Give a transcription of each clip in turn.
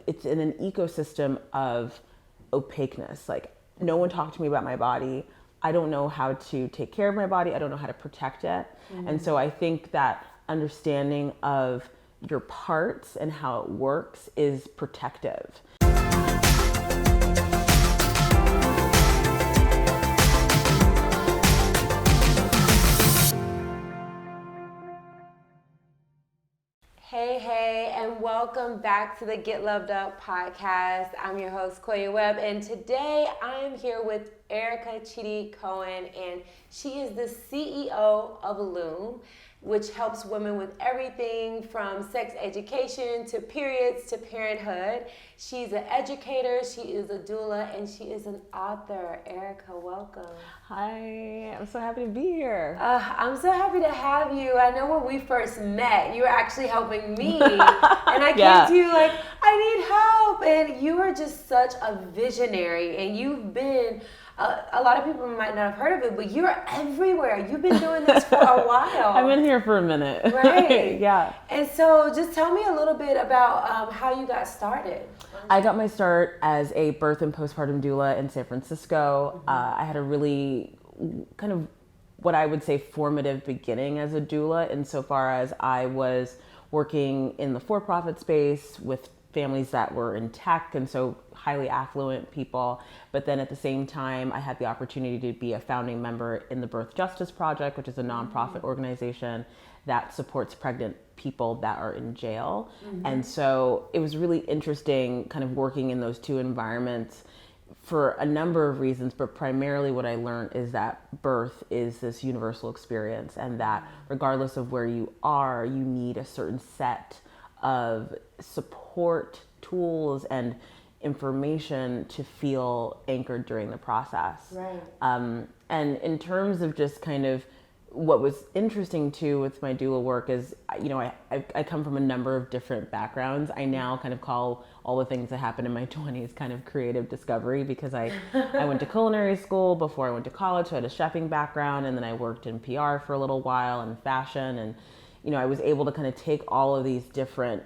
It's in an ecosystem of opaqueness. Like, no one talked to me about my body. I don't know how to take care of my body. I don't know how to protect it. And so I think that understanding of your parts and how it works is protective. Hey, and welcome back to the Get Loved Up podcast. I'm your host, Koya Webb, and today I am here with Erica Chidi Cohen, and she is the CEO of LOOM, which helps women with everything from sex education to periods to parenthood. She's an educator, she is a doula, and she is an author. Erica, welcome. Hi, I'm so happy to be here. I'm so happy to have you. I know when we first met, you were actually helping me, and I came to you like, I need help, and you are just such a visionary, and you've been, a lot of people might not have heard of it, but you're everywhere. You've been doing this for a while. I've been here for a minute. Right. Yeah. And so just tell me a little bit about how you got started. I got my start as a birth and postpartum doula in San Francisco. I had a really kind of what I would say formative beginning as a doula, insofar as I was working in the for-profit space with families that were in tech, and so highly affluent people. But then at the same time, I had the opportunity to be a founding member in the Birth Justice Project, which is a nonprofit organization that supports pregnant people that are in jail. And so it was really interesting kind of working in those two environments for a number of reasons, but primarily what I learned is that birth is this universal experience, and that regardless of where you are, you need a certain set of support tools and information to feel anchored during the process. Right. And in terms of just kind of what was interesting too with my doula work is, you know, I come from a number of different backgrounds. I now kind of call all the things that happened in my 20s kind of creative discovery, because I went to culinary school before I went to college, so I had a chefing background, and then I worked in PR for a little while and fashion, and you know, I was able to kind of take all of these different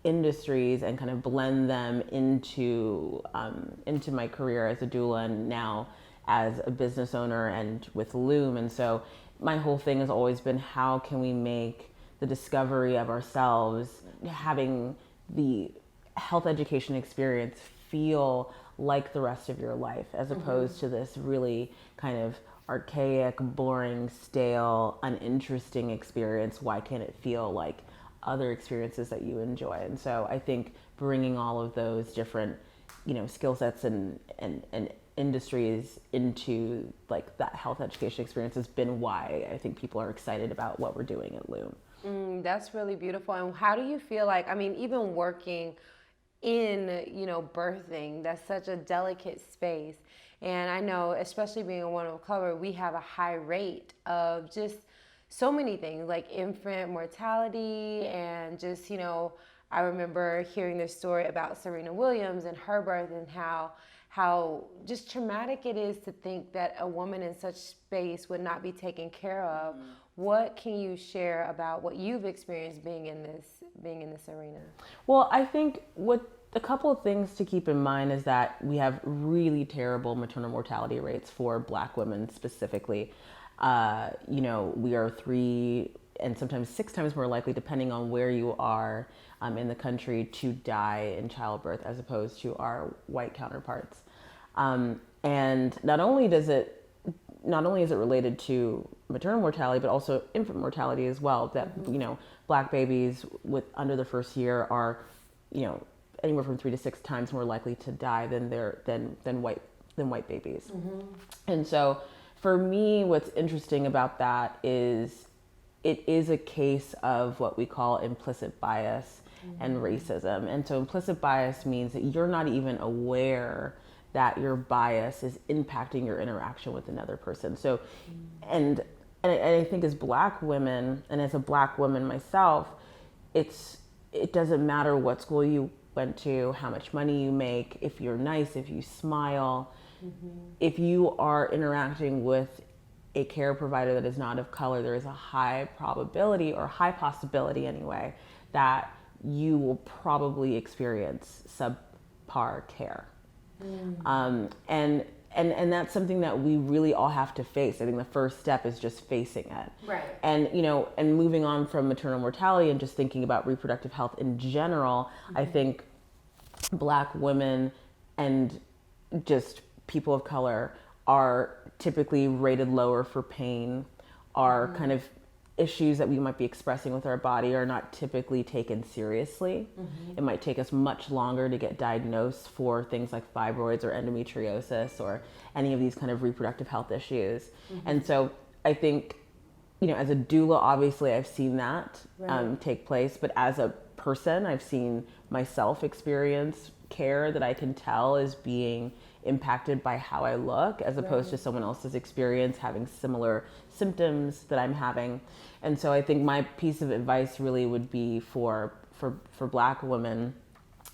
industries and kind of blend them into my career as a doula, and now as a business owner and with LOOM. And so my whole thing has always been, how can we make the discovery of ourselves, having the health education experience, feel like the rest of your life, as opposed to this really kind of archaic, boring, stale, uninteresting experience. Why can't it feel like other experiences that you enjoy? And so I think bringing all of those different, you know, skill sets and industries into like that health education experience has been why I think people are excited about what we're doing at LOOM. That's really beautiful. And how do you feel like, I mean, even working in, you know, birthing, that's such a delicate space. And I know, especially being a woman of color, we have a high rate of just so many things like infant mortality, and just, you know, I remember hearing this story about Serena Williams and her birth, and how just traumatic it is to think that a woman in such space would not be taken care of. What can you share about what you've experienced being in this arena? Well, I think a couple of things to keep in mind is that we have really terrible maternal mortality rates for Black women specifically. You know, we are 3 and sometimes 6 times more likely, depending on where you are in the country, to die in childbirth as opposed to our white counterparts. And not only is it related to maternal mortality, but also infant mortality as well. That, you know, Black babies under the first year are, you know, anywhere from 3 to 6 times more likely to die than white babies. And so for me, what's interesting about that is it is a case of what we call implicit bias and racism. And so implicit bias means that you're not even aware that your bias is impacting your interaction with another person. So, and I think as Black women, and as a Black woman myself, it doesn't matter what school you went to, how much money you make, if you're nice, if you smile, if you are interacting with a care provider that is not of color, there is a high probability, or high possibility anyway, that you will probably experience subpar care. And that's something that we really all have to face. I think the first step is just facing it. Right. And, and moving on from maternal mortality and just thinking about reproductive health in general, I think Black women and just people of color are typically rated lower for pain, are kind of issues that we might be expressing with our body are not typically taken seriously. It might take us much longer to get diagnosed for things like fibroids or endometriosis or any of these kind of reproductive health issues. And so I think, as a doula, obviously I've seen that take place, but as a person, I've seen myself experience care that I can tell is being impacted by how I look as opposed to someone else's experience having similar symptoms that I'm having. And so I think my piece of advice really would be for Black women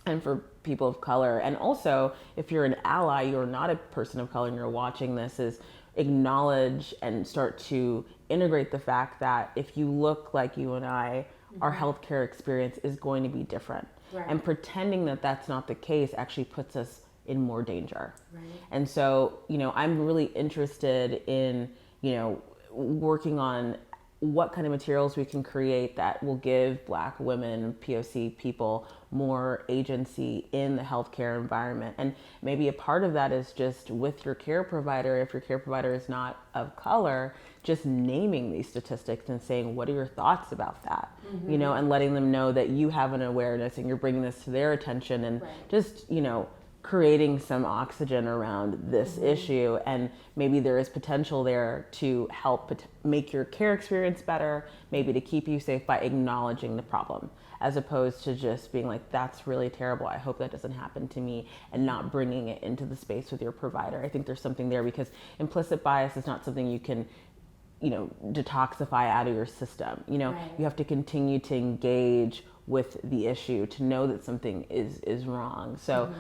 and for people of color. And also, if you're an ally, you're not a person of color and you're watching this, is acknowledge and start to integrate the fact that if you look like you and I, our healthcare experience is going to be different. And pretending that that's not the case actually puts us in more danger. And so, I'm really interested in, working on what kind of materials we can create that will give Black women, POC people, more agency in the healthcare environment. And maybe a part of that is just with your care provider, if your care provider is not of color, just naming these statistics and saying, what are your thoughts about that? And letting them know that you have an awareness and you're bringing this to their attention and just, creating some oxygen around this issue. And maybe there is potential there to help make your care experience better, maybe to keep you safe by acknowledging the problem, as opposed to just being like, that's really terrible, I hope that doesn't happen to me, and not bringing it into the space with your provider. I think there's something there because implicit bias is not something you can detoxify out of your system. You have to continue to engage with the issue to know that something is wrong. So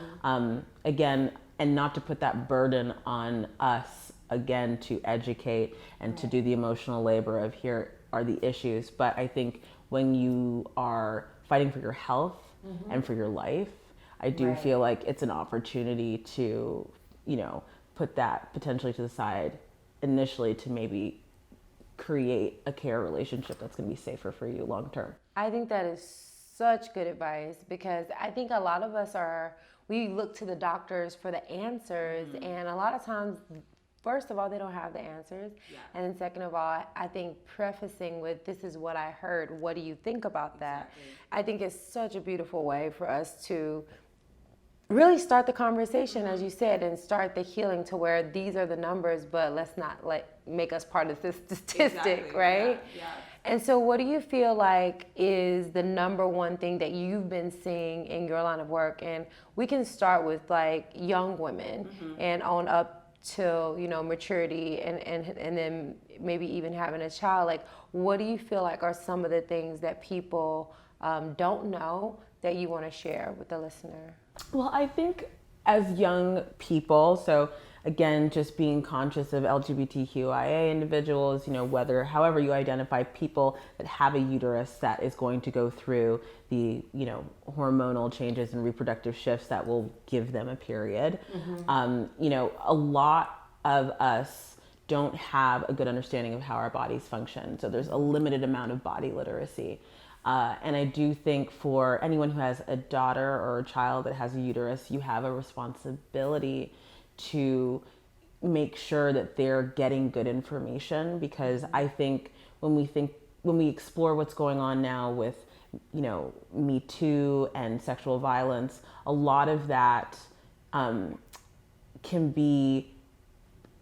again, and not to put that burden on us again to educate and to do the emotional labor of here are the issues. But I think when you are fighting for your health and for your life, I do feel like it's an opportunity to, put that potentially to the side initially to maybe create a care relationship that's going to be safer for you long term. I think that is such good advice because I think a lot of us we look to the doctors for the answers, and a lot of times, first of all, they don't have the answers, and then second of all, I think prefacing with, this is what I heard, what do you think about that? I think it's such a beautiful way for us to really start the conversation, as you said, and start the healing to where these are the numbers, but let's not make us part of this statistic, right? Yeah. And so what do you feel like is the number one thing that you've been seeing in your line of work? And we can start with young women and on up till, maturity and then maybe even having a child. What do you feel like are some of the things that people don't know that you want to share with the listener? Well, I think as young people, so again, just being conscious of LGBTQIA individuals, however you identify people that have a uterus that is going to go through the, hormonal changes and reproductive shifts that will give them a period. A lot of us don't have a good understanding of how our bodies function. So there's a limited amount of body literacy. And I do think for anyone who has a daughter or a child that has a uterus, you have a responsibility to make sure that they're getting good information, because I think when we explore what's going on now with, Me Too and sexual violence, a lot of that can be,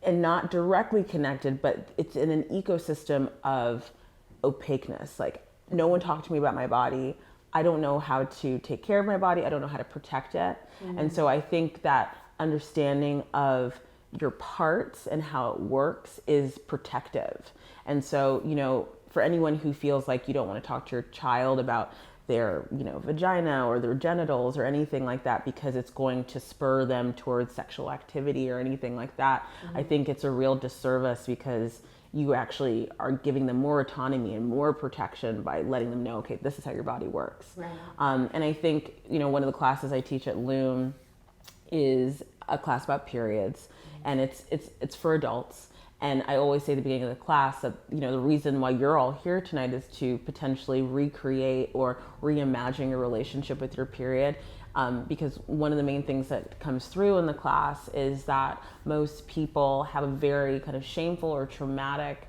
and not directly connected, but it's in an ecosystem of opaqueness. No one talked to me about my body. I don't know how to take care of my body. I don't know how to protect it. And so I think that understanding of your parts and how it works is protective. And so, for anyone who feels like you don't want to talk to your child about their, vagina or their genitals or anything like that because it's going to spur them towards sexual activity or anything like that, I think it's a real disservice because you actually are giving them more autonomy and more protection by letting them know, okay, this is how your body works. Right. And I think, one of the classes I teach at LOOM is a class about periods, and it's for adults. And I always say at the beginning of the class that, the reason why you're all here tonight is to potentially recreate or reimagine your relationship with your period. Because one of the main things that comes through in the class is that most people have a very kind of shameful or traumatic,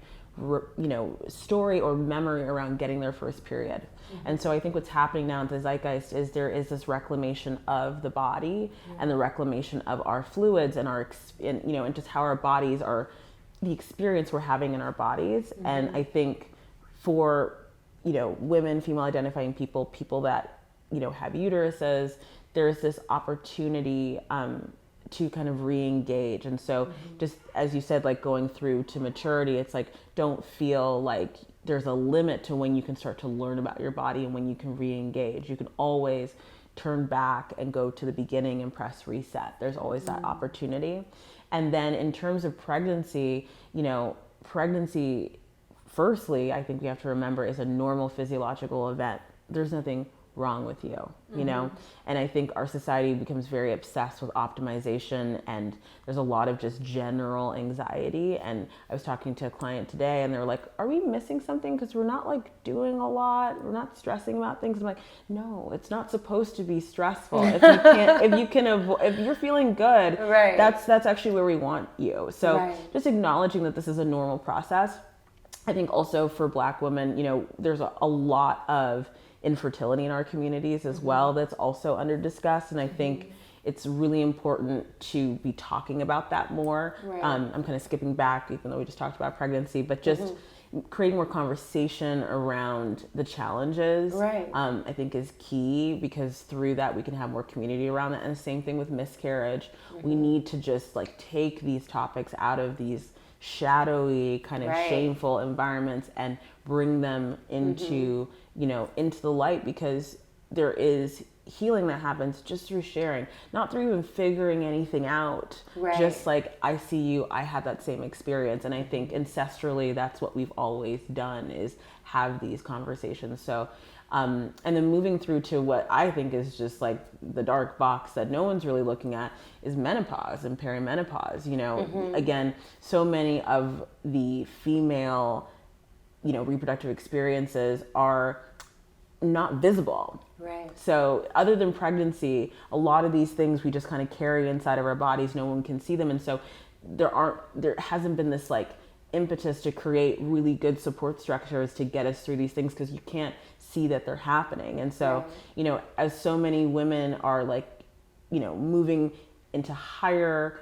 story or memory around getting their first period. And so I think what's happening now in the zeitgeist is there is this reclamation of the body and the reclamation of our fluids and and just how our bodies are, the experience we're having in our bodies. And I think for, women, female identifying people that, have uteruses, there's this opportunity to kind of re-engage. And so just as you said, like going through to maturity, it's like, don't feel like there's a limit to when you can start to learn about your body and when you can re-engage. You can always turn back and go to the beginning and press reset. There's always that opportunity. And then in terms of pregnancy, pregnancy, firstly, I think we have to remember, is a normal physiological event. There's nothing wrong with you, and I think our society becomes very obsessed with optimization, and there's a lot of just general anxiety. And I was talking to a client today, and they were like, are we missing something? Because we're not like doing a lot, we're not stressing about things. I'm like, no, it's not supposed to be stressful. If you're feeling good, right, that's actually where we want you. So just acknowledging that this is a normal process. I think also for Black women, there's a lot of infertility in our communities as well that's also under discussed, and I think it's really important to be talking about that more. I'm kind of skipping back, even though we just talked about pregnancy, but just creating more conversation around the challenges, I think is key, because through that we can have more community around it. And the same thing with miscarriage. We need to just like take these topics out of these shadowy kind of shameful environments and bring them into into the light, because there is healing that happens just through sharing, not through even figuring anything out. Just like, I see you, I had that same experience. And I think ancestrally that's what we've always done, is have these conversations. So and then moving through to what I think is just like the dark box that no one's really looking at is menopause and perimenopause. Again, so many of the female reproductive experiences are not visible. So other than pregnancy, a lot of these things we just kind of carry inside of our bodies. No one can see them. And so there hasn't been this like impetus to create really good support structures to get us through these things, because you can't see that they're happening. And so, as so many women are like, moving into higher,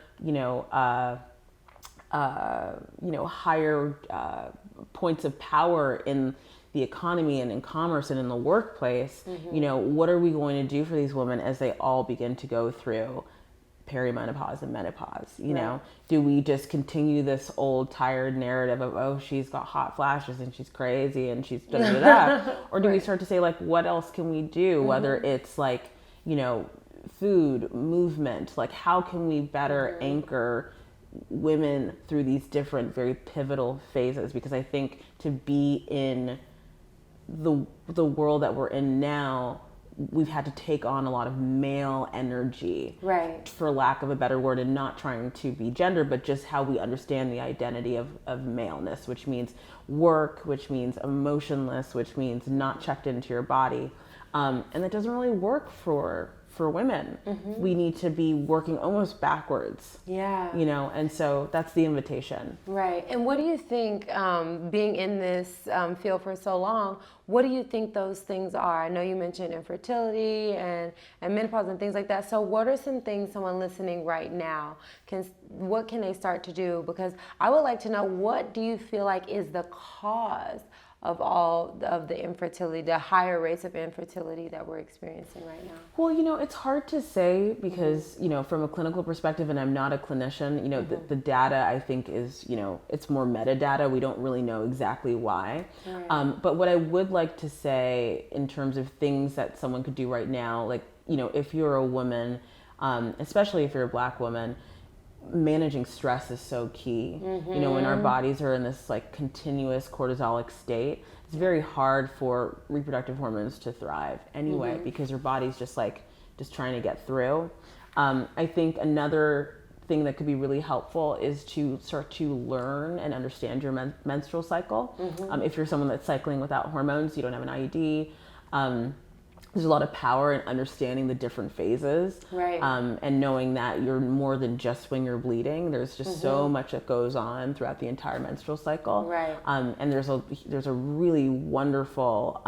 higher points of power in the economy and in commerce and in the workplace, what are we going to do for these women as they all begin to go through perimenopause and menopause? Do we just continue this old tired narrative of, oh, she's got hot flashes and she's crazy and she's da da da, or do we start to say, like, what else can we do? Whether it's like, food, movement, like how can we better anchor women through these different very pivotal phases? Because I think to be in the world that we're in now, we've had to take on a lot of male energy, for lack of a better word, and not trying to be gender, but just how we understand the identity of maleness, which means work, which means emotionless, which means not checked into your body. And that doesn't really work for women. We need to be working almost backwards. And so that's the invitation. And what do you think, being in this field for so long, what do you think those things are? I know you mentioned infertility and menopause and things like that. So what are some things someone listening right now what can they start to do? Because I would like to know, what do you feel like is the cause of all of the infertility, the higher rates of infertility that we're experiencing right now? Well, it's hard to say because, from a clinical perspective, and I'm not a clinician, the data I think is, it's more metadata. We don't really know exactly why. But what I would like to say in terms of things that someone could do right now, like, if you're a woman, especially if you're a Black woman, managing stress is so key. You know, when our bodies are in this like continuous cortisolic state, it's very hard for reproductive hormones to thrive anyway, because your body's just trying to get through. I think another thing that could be really helpful is to start to learn and understand your menstrual cycle. If you're someone that's cycling without hormones, you don't have an IUD, there's a lot of power in understanding the different phases, right? And knowing that you're more than just when you're bleeding. There's just so much that goes on throughout the entire menstrual cycle, right? And there's a really wonderful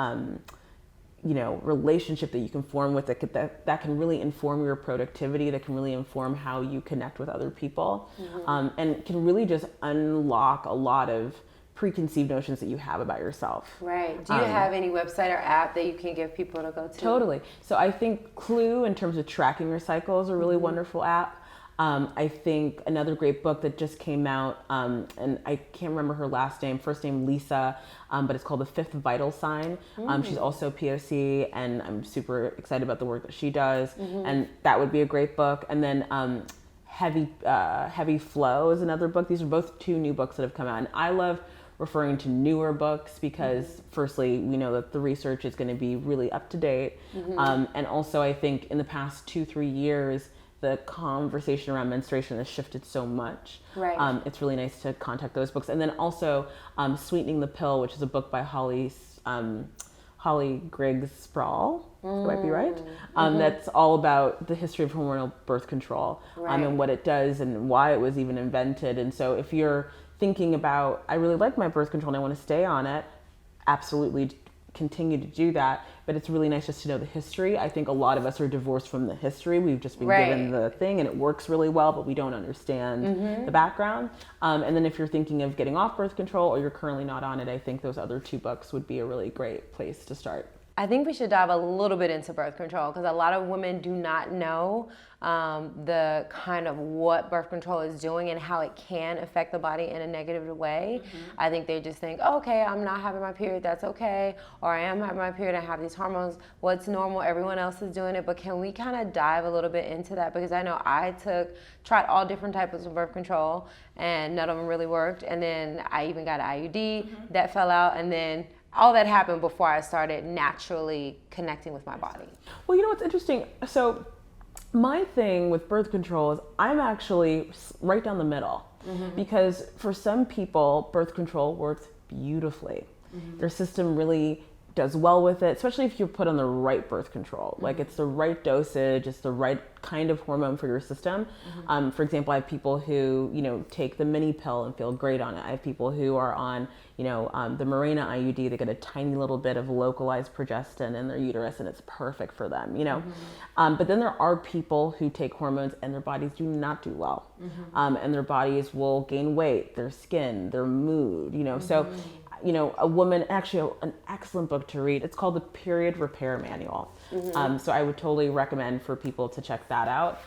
relationship that you can form with it that can really inform your productivity, that can really inform how you connect with other people, and can really just unlock a lot of preconceived notions that you have about yourself. Right. Do you have any website or app that you can give people to go to? Totally. So I think Clue, in terms of tracking your cycle, is a really wonderful app. I think another great book that just came out, and I can't remember her first name Lisa, but it's called The Fifth Vital Sign. She's also POC, and I'm super excited about the work that she does, and that would be a great book. And then Heavy Flow is another book. These are both two new books that have come out, and I love referring to newer books because firstly, we know that the research is going to be really up to date. And also I think in the past 2-3 years, the conversation around menstruation has shifted so much. Right. It's really nice to contact those books. And then also Sweetening the Pill, which is a book by Holly Griggs Sproul, might be right. That's all about the history of hormonal birth control, and what it does and why it was even invented. And so if you're thinking about, I really like my birth control and I want to stay on it, absolutely continue to do that. But it's really nice just to know the history. I think a lot of us are divorced from the history. We've just been given the thing and it works really well, but we don't understand the background. And then if you're thinking of getting off birth control or you're currently not on it, I think those other two books would be a really great place to start. I think we should dive a little bit into birth control because a lot of women do not know the kind of what birth control is doing and how it can affect the body in a negative way. I think they just think, oh, okay, I'm not having my period, that's okay, or I am having my period, I have these hormones, what's normal, everyone else is doing it. But can we kind of dive a little bit into that? Because I know I tried all different types of birth control and none of them really worked. And then I even got an IUD that fell out, and then all that happened before I started naturally connecting with my body. Well, you know what's interesting? So my thing with birth control is I'm actually right down the middle, because for some people, birth control works beautifully. Their system really does well with it, especially if you're put on the right birth control. Like it's the right dosage, it's the right kind of hormone for your system. For example, I have people who, take the mini pill and feel great on it. I have people who are on, the Mirena IUD. They get a tiny little bit of localized progestin in their uterus and it's perfect for them, But then there are people who take hormones and their bodies do not do well. And their bodies will gain weight, their skin, their mood, So a woman, actually an excellent book to read. It's called The Period Repair Manual. So I would totally recommend for people to check that out.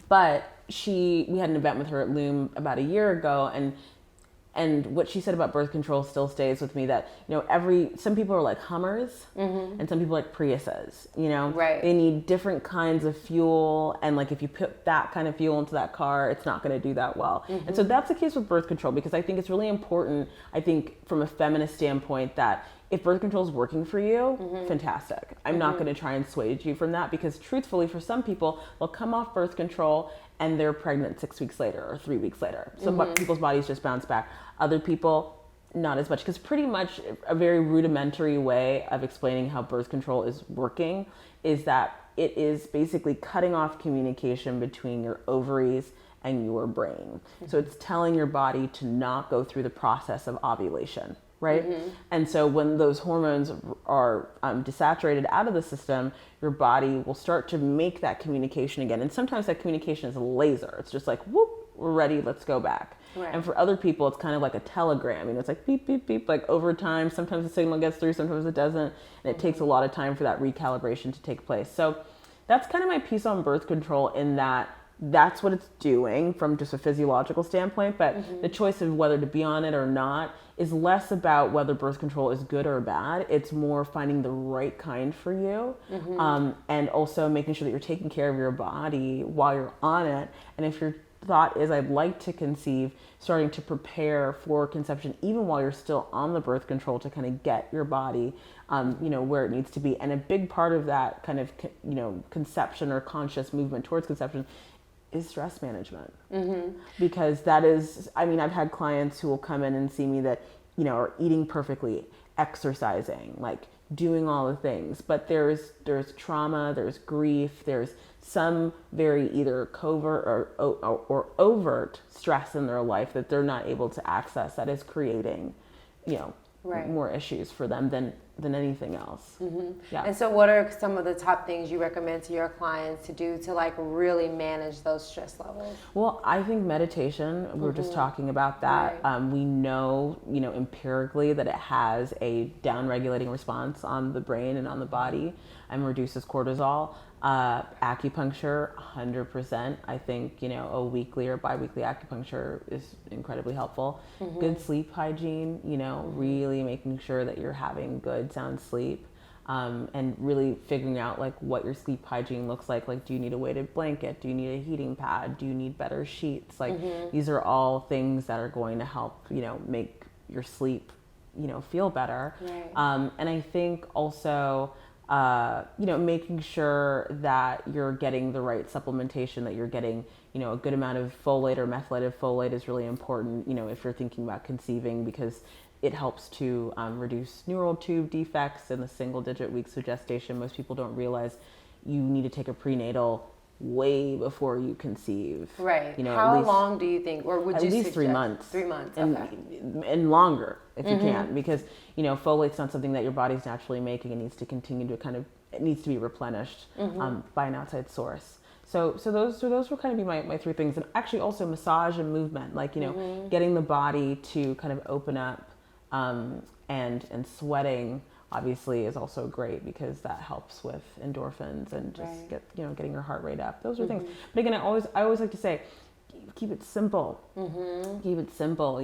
But we had an event with her at LOOM about a year ago, and what she said about birth control still stays with me, that, some people are like Hummers and some people like Priuses, Right. They need different kinds of fuel. And like, if you put that kind of fuel into that car, it's not going to do that well. And so that's the case with birth control, because I think it's really important, I think from a feminist standpoint, that if birth control is working for you, fantastic. I'm not going to try and dissuade you from that, because truthfully, for some people, they'll come off birth control and they're pregnant 6 weeks later or 3 weeks later. Some people's bodies just bounce back. Other people, not as much, because pretty much a very rudimentary way of explaining how birth control is working is that it is basically cutting off communication between your ovaries and your brain. So it's telling your body to not go through the process of ovulation. Right? And so when those hormones are desaturated out of the system, your body will start to make that communication again. And sometimes that communication is laser. It's just like, whoop, we're ready, let's go back. Right. And for other people, it's kind of like a telegram. It's like beep, beep, beep, like over time. Sometimes the signal gets through, sometimes it doesn't. And it takes a lot of time for that recalibration to take place. So that's kind of my piece on birth control, in that that's what it's doing from just a physiological standpoint. But the choice of whether to be on it or not is less about whether birth control is good or bad. It's more finding the right kind for you, and also making sure that you're taking care of your body while you're on it. And if your thought is, I'd like to conceive, starting to prepare for conception even while you're still on the birth control to kind of get your body where it needs to be. And a big part of that kind of conception or conscious movement towards conception is stress management. Because that is, I mean, I've had clients who will come in and see me that are eating perfectly, exercising, like doing all the things, but there's trauma, there's grief, there's some very either covert or overt stress in their life that they're not able to access, that is creating more issues for them than anything else. Yeah. And so what are some of the top things you recommend to your clients to do to like really manage those stress levels? Well, I think meditation, we were just talking about that. Right. We know, empirically that it has a down-regulating response on the brain and on the body and reduces cortisol. Acupuncture, 100%. I think, a weekly or bi-weekly acupuncture is incredibly helpful. Good sleep hygiene, really making sure that you're having good sound sleep, and really figuring out like what your sleep hygiene looks like. Like, do you need a weighted blanket? Do you need a heating pad? Do you need better sheets? Like, these are all things that are going to help, make your sleep, feel better. Right. And I think also, making sure that you're getting the right supplementation, that you're getting, a good amount of folate or methylated folate is really important, if you're thinking about conceiving, because it helps to reduce neural tube defects in the single-digit weeks of gestation. Most people don't realize you need to take a prenatal way before you conceive. Right. How long do you think, or would you suggest? At least 3 months. 3 months, okay. And longer if you can, because, folate's not something that your body's naturally making. It needs to continue to it needs to be replenished by an outside source. So those will kind of be my 3 things. And actually also massage and movement, like, getting the body to kind of open up, and sweating obviously is also great because that helps with endorphins and just getting your heart rate up. Those are things. But again, I always like to say, keep it simple. Keep it simple.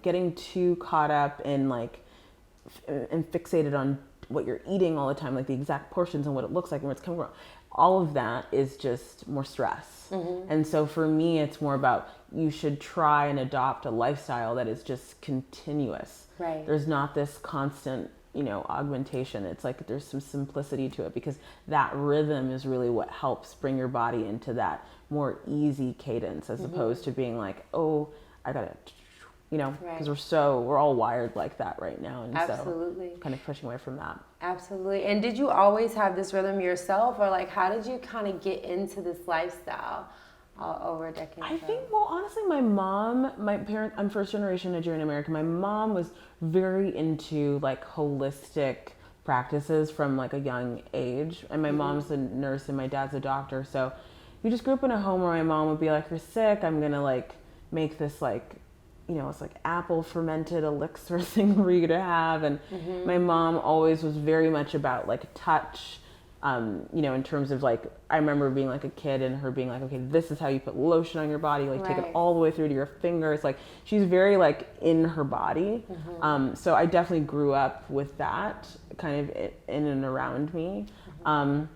Getting too caught up in and fixated on what you're eating all the time, like the exact portions and what it looks like and where it's coming from. All of that is just more stress. And so for me, it's more about, you should try and adopt a lifestyle that is just continuous. Right. There's not this constant, augmentation. It's like there's some simplicity to it, because that rhythm is really what helps bring your body into that more easy cadence, as opposed to being like, oh, I gotta, because we're all wired like that right now. And Absolutely. So kind of pushing away from that. Absolutely. And did you always have this rhythm yourself, or like, how did you kind of get into this lifestyle over a decade ago? I think, well, honestly, I'm first generation Nigerian American. My mom was very into like holistic practices from like a young age. And my mom's a nurse and my dad's a doctor. So we just grew up in a home where my mom would be like, you're sick, I'm going to like make this like, it's like apple fermented elixir thing for you to have. And my mom always was very much about like touch, in terms of like, I remember being like a kid and her being like, okay, this is how you put lotion on your body, like take it all the way through to your fingers. Like, she's very like in her body. So I definitely grew up with that kind of in and around me. And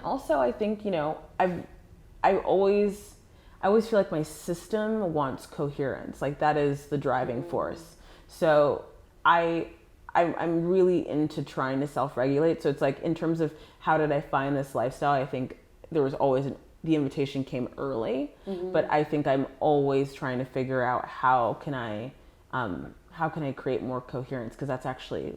also I think, I always feel like my system wants coherence. Like, that is the driving force. So I'm really into trying to self-regulate. So it's like, in terms of how did I find this lifestyle, I think there was always the invitation came early, but I think I'm always trying to figure out how can I create more coherence, because that's actually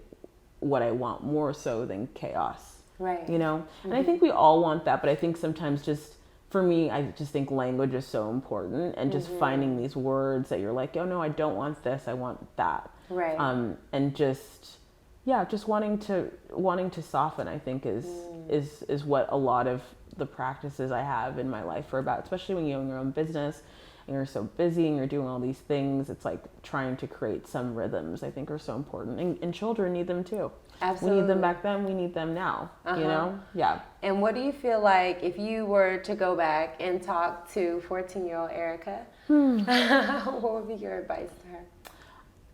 what I want more so than chaos. Right. And I think we all want that, but I think sometimes just for me, I just think language is so important, and just finding these words that you're like, oh no, I don't want this, I want that. Right. And just wanting to soften, I think is what a lot of the practices I have in my life are about, especially when you own your own business and you're so busy and you're doing all these things. It's like trying to create some rhythms, I think, are so important, and children need them too. Absolutely. We need them back then, we need them now, you know? Yeah. And what do you feel like if you were to go back and talk to 14-year-old Erica, what would be your advice to her?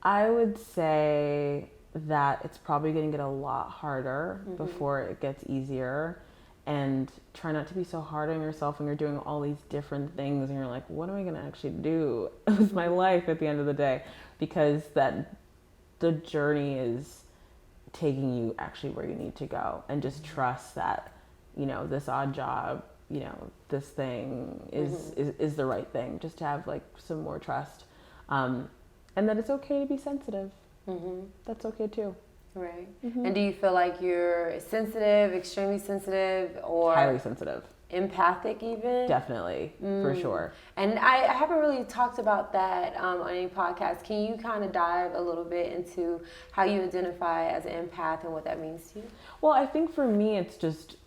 I would say that it's probably going to get a lot harder before it gets easier. And try not to be so hard on yourself when you're doing all these different things and you're like, what am I going to actually do with my life at the end of the day? Because the journey is taking you actually where you need to go, and just trust that, you know, this odd job, you know, this thing is the right thing. Just to have like some more trust, and that it's okay to be sensitive. That's okay too. Right. And do you feel like you're sensitive, extremely sensitive, or Highly sensitive? Empathic even? Definitely, for sure. And I haven't really talked about that on any podcast. Can you kind of dive a little bit into how you identify as an empath and what that means to you? Well, I think for me, it's just,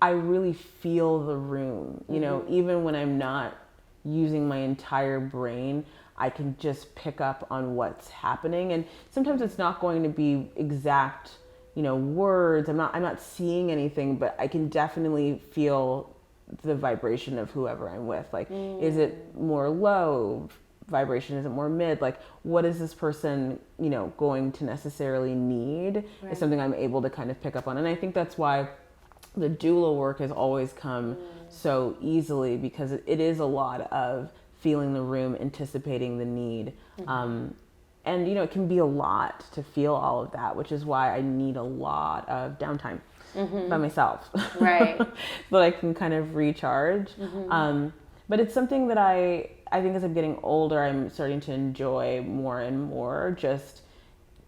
I really feel the room, you know, even when I'm not using my entire brain, I can just pick up on what's happening. And sometimes it's not going to be exact, you know, words. I'm not seeing anything, but I can definitely feel the vibration of whoever I'm with. Like, is it more low vibration? Is it more mid? Like, what is this person, you know, going to necessarily need? Is something I'm able to kind of pick up on. And I think that's why the doula work has always come so easily, because it is a lot of feeling the room, anticipating the need. And, you know, it can be a lot to feel all of that, which is why I need a lot of downtime by myself. Right. But I can kind of recharge. But it's something that I think as I'm getting older, I'm starting to enjoy more and more, just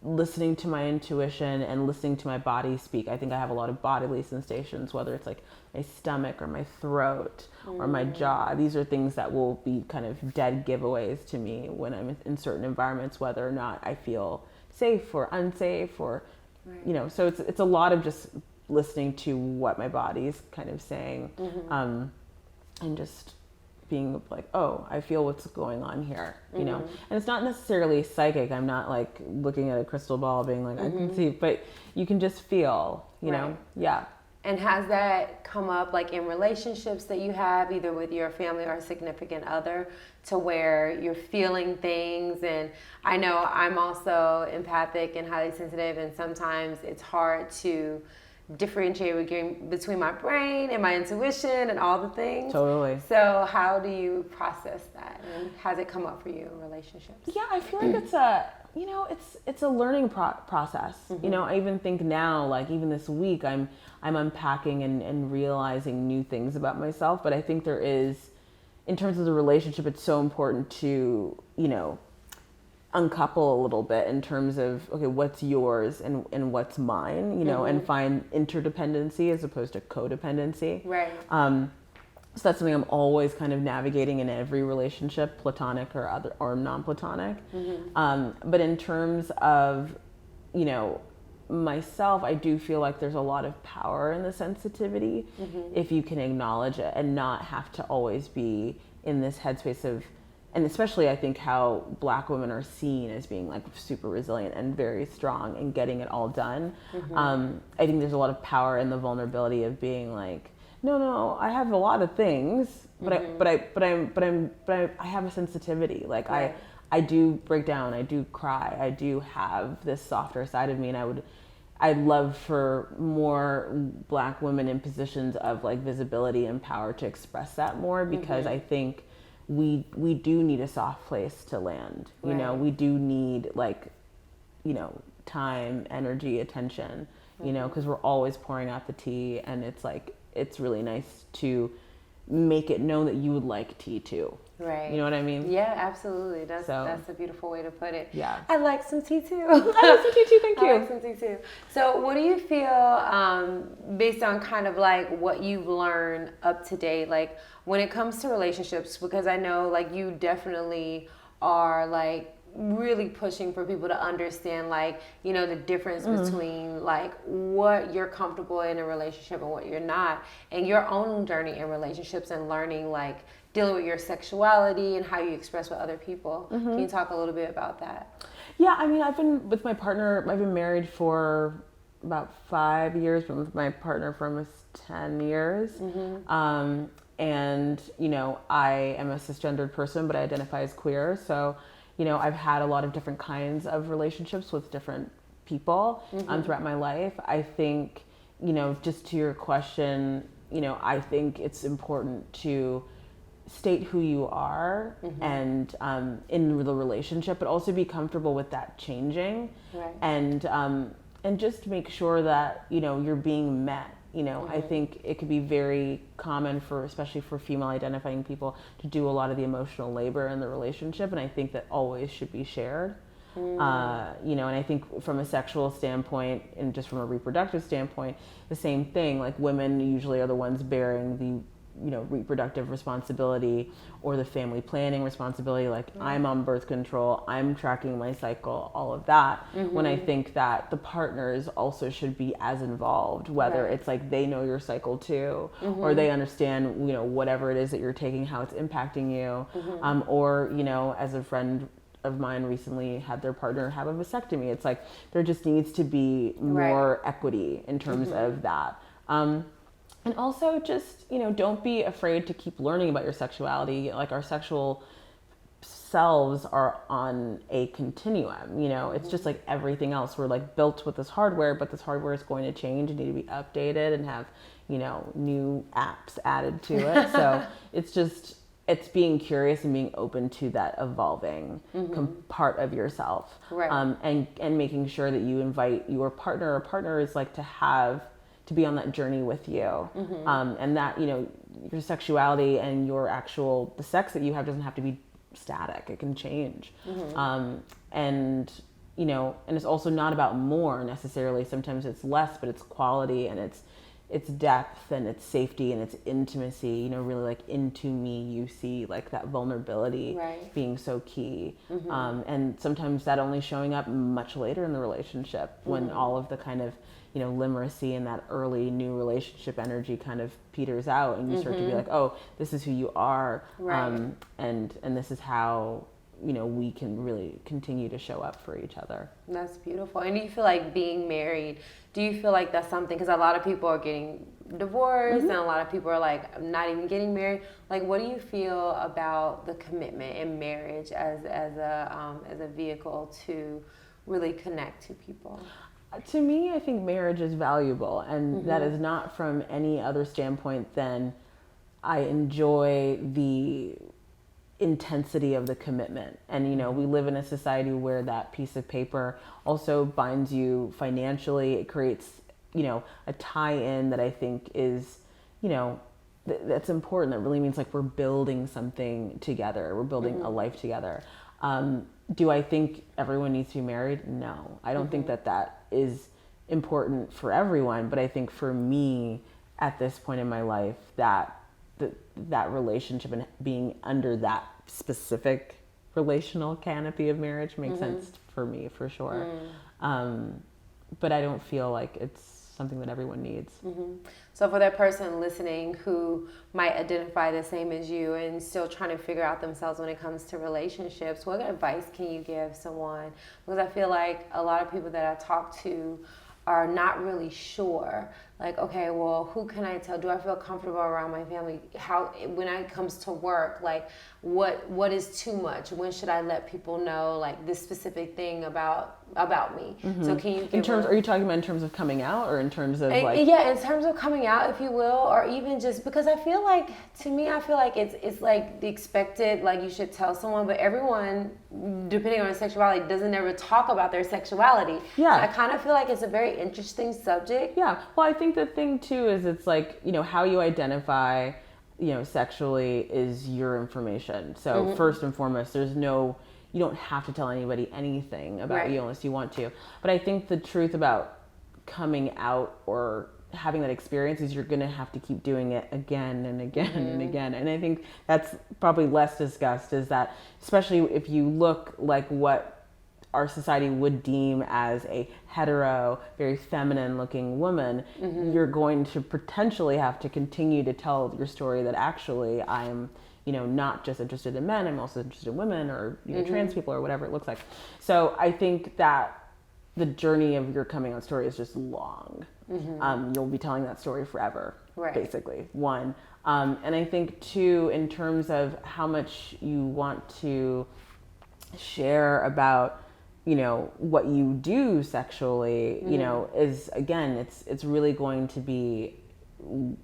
listening to my intuition and listening to my body speak. I think I have a lot of bodily sensations, whether it's like my stomach or my throat or my jaw. These are things that will be kind of dead giveaways to me when I'm in certain environments, whether or not I feel safe or unsafe, or, you know, so it's a lot of just listening to what my body's kind of saying, and just being like, oh, I feel what's going on here, you know. And it's not necessarily psychic. I'm not like looking at a crystal ball being like, I can see, but you can just feel, you know. Yeah. And has that come up like in relationships that you have, either with your family or a significant other, to where you're feeling things? And I know I'm also empathic and highly sensitive, and sometimes it's hard to differentiate between my brain and my intuition and all the things. Totally. So how do you process that, and has it come up for you in relationships? Yeah, I feel like it's a, you know, it's a learning process. You know, I even think now, like even this week, I'm unpacking and realizing new things about myself. But I think there is, in terms of the relationship, it's so important to, you know, uncouple a little bit in terms of, okay, what's yours and what's mine, you know, and find interdependency as opposed to codependency. Right. So that's something I'm always kind of navigating in every relationship, platonic or non-platonic. But in terms of, you know, myself, I do feel like there's a lot of power in the sensitivity if you can acknowledge it and not have to always be in this headspace of, and especially I think how Black women are seen as being like super resilient and very strong and getting it all done. I think there's a lot of power in the vulnerability of being like, no, I have a lot of things, but I have a sensitivity. Like I do break down, I do cry, I do have this softer side of me, and I'd love for more Black women in positions of like visibility and power to express that more, because I think we do need a soft place to land. You know, we do need like, you know, time, energy, attention, you know, because we're always pouring out the tea, and it's like, it's really nice to make it known that you would like tea too. Right. You know what I mean? Yeah, absolutely. That's a beautiful way to put it. Yeah. I like some tea too. I like some tea too, thank you. I like some tea too. So what do you feel, based on kind of like what you've learned up to date, like when it comes to relationships, because I know like you definitely are like really pushing for people to understand, like, you know, the difference between like what you're comfortable in a relationship and what you're not, and your own journey in relationships and learning, like dealing with your sexuality and how you express with other people. Can you talk a little bit about that? Yeah, I mean, I've been with my partner, I've been married for about 5 years, been with my partner for almost 10 years. And, you know, I am a cisgendered person, but I identify as queer. So, you know, I've had a lot of different kinds of relationships with different people throughout my life. I think, you know, just to your question, you know, I think it's important to state who you are and in the relationship, but also be comfortable with that changing, and just make sure that, you know, you're being met. You know, I think it could be very common for, especially for female identifying people, to do a lot of the emotional labor in the relationship, and I think that always should be shared. You know, and I think from a sexual standpoint and just from a reproductive standpoint, the same thing. Like, women usually are the ones bearing the, you know, reproductive responsibility or the family planning responsibility. Like, I'm on birth control, I'm tracking my cycle, all of that. When I think that the partners also should be as involved, whether it's like they know your cycle too, or they understand, you know, whatever it is that you're taking, how it's impacting you, or, you know, as a friend of mine recently had their partner have a vasectomy. It's like there just needs to be more equity in terms of that. And also just, you know, don't be afraid to keep learning about your sexuality. Like, our sexual selves are on a continuum, you know, it's just like everything else. We're like built with this hardware, but this hardware is going to change and need to be updated and have, you know, new apps added to it. So it's being curious and being open to that evolving part of yourself. And making sure that you invite your partner or partners, like, to be on that journey with you. And that, you know, your sexuality and the sex that you have doesn't have to be static. It can change. And, you know, and it's also not about more necessarily. Sometimes it's less, but it's quality, and it's depth, and it's safety, and it's intimacy, you know, really like into me, you see, like that vulnerability being so key. And sometimes that only showing up much later in the relationship, when all of the kind of, you know, limericcy and that early new relationship energy kind of peters out, and you start to be like, oh, this is who you are. And this is how, you know, we can really continue to show up for each other. That's beautiful. And do you feel like being married, do you feel like that's something, because a lot of people are getting divorced and a lot of people are like not even getting married. Like, what do you feel about the commitment in marriage as a vehicle to really connect to people? To me, I think marriage is valuable, and that is not from any other standpoint than I enjoy the intensity of the commitment. And, you know, we live in a society where that piece of paper also binds you financially. It creates, you know, a tie-in that I think is, you know, that's important. That really means like we're building something together. We're building a life together. Do I think everyone needs to be married? No, I don't think that is important for everyone. But I think for me, at this point in my life, that relationship and being under that specific relational canopy of marriage makes sense for me, for sure. But I don't feel like it's something that everyone needs. So for that person listening who might identify the same as you and still trying to figure out themselves when it comes to relationships, what advice can you give someone? Because I feel like a lot of people that I talk to are not really sure. Like, okay, well, who can I tell? Do I feel comfortable around my family? How, when it comes to work, like, what is too much? When should I let people know, like, this specific thing about me? So can you give are you talking about in terms of coming out, or in terms of like? Yeah, in terms of coming out, if you will, or even just because I feel like, to me, I feel like it's like the expected, like you should tell someone, but everyone, depending on their sexuality, doesn't ever talk about their sexuality. Yeah. So I kind of feel like it's a very interesting subject. Yeah. Well, I think the thing too is it's like, you know, how you identify, you know, sexually is your information. So first and foremost, you don't have to tell anybody anything about you unless you want to. But I think the truth about coming out or having that experience is you're going to have to keep doing it again and again and again. And I think that's probably less discussed, is that especially if you look like what our society would deem as a hetero, very feminine looking woman, you're going to potentially have to continue to tell your story that actually I'm, you know, not just interested in men, I'm also interested in women, or, you know, trans people, or whatever it looks like. So I think that the journey of your coming out story is just long. You'll be telling that story forever, basically, one. And I think, two, in terms of how much you want to share about, you know, what you do sexually, you know, is, again, it's really going to be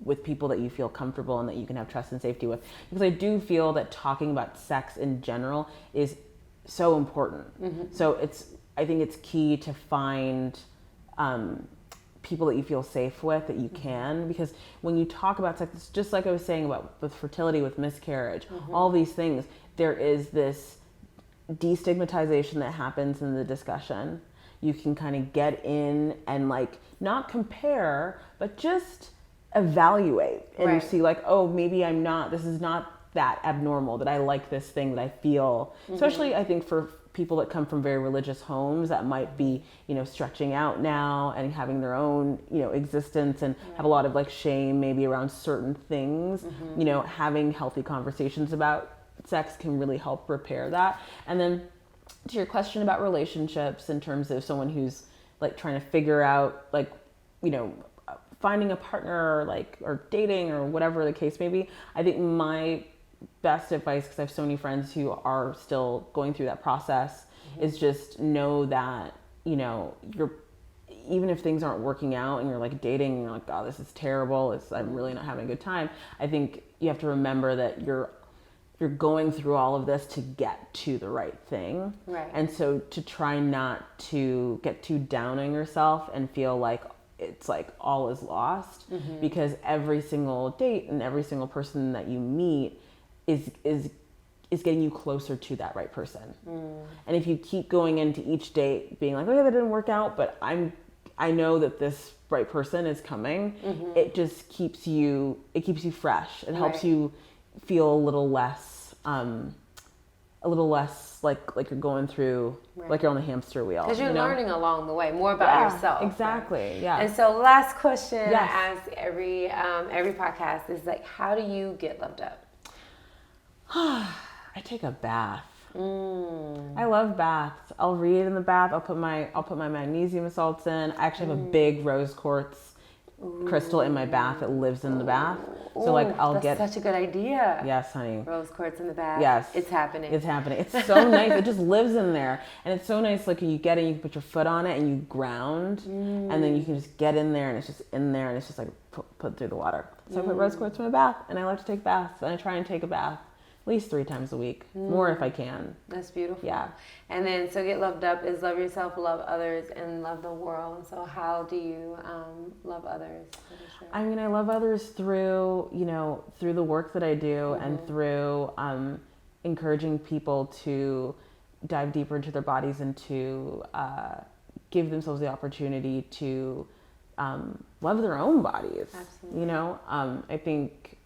with people that you feel comfortable and that you can have trust and safety with. Because I do feel that talking about sex in general is so important. So I think it's key to find people that you feel safe with, that you can, because when you talk about sex, it's just like I was saying about with fertility, with miscarriage, all these things, there is this destigmatization that happens in the discussion. You can kind of get in and like not compare, but just evaluate and see like, oh, maybe this is not that abnormal, that I like this thing, that I feel, especially I think for people that come from very religious homes that might be, you know, stretching out now and having their own, you know, existence and have a lot of like shame maybe around certain things, you know, having healthy conversations about sex can really help repair that. And then to your question about relationships, in terms of someone who's like trying to figure out, like, you know, finding a partner, or like, or dating, or whatever the case may be, I think my best advice, because I have so many friends who are still going through that process, is just know that, you know, even if things aren't working out and you're like dating and you're like, oh, this is terrible, I'm really not having a good time, I think you have to remember that you're going through all of this to get to the right thing. And so to try not to get too down on yourself and feel like it's like all is lost, because every single date and every single person that you meet is getting you closer to that right person. And if you keep going into each date being like, okay, that didn't work out, but I know that this right person is coming, it just keeps you fresh. It helps you feel a little less like you're going through, like you're on the hamster wheel. Because you're learning along the way more about yourself. Exactly. Yeah. And so last question I ask every podcast is like, how do you get loved up? I take a bath. I love baths. I'll read in the bath. I'll put my magnesium salts in. I actually have a big rose quartz crystal in my bath that lives in the bath. So like that's such a good idea. Yes, honey. Rose quartz in the bath. Yes. It's happening. It's happening. It's so nice. It just lives in there. And it's so nice, like you get it, you can put your foot on it and you ground, and then you can just get in there and it's just in there and it's just like put through the water. So I put rose quartz in my bath, and I like to take baths, and I try and take a bath at least 3 times a week, more if I can. That's beautiful. Yeah. And then, so get loved up is love yourself, love others, and love the world. And so how do you love others? I mean, I love others through, you know, through the work that I do, and through encouraging people to dive deeper into their bodies and to give themselves the opportunity to love their own bodies. Absolutely. You know, I think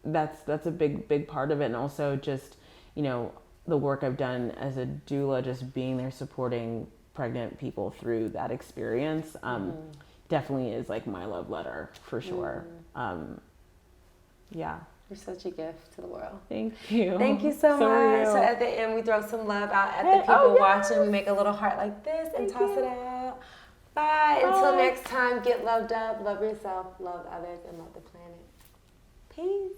that's a big part of it. And also just, you know, the work I've done as a doula, just being there supporting pregnant people through that experience, definitely is like my love letter for sure. Yeah. You're such a gift to the world. Thank you. Thank you so much. So at the end, we throw some love out at the people watching. We make a little heart like this and toss it out. Bye. Until next time, get loved up, love yourself, love others, and love the planet. Peace.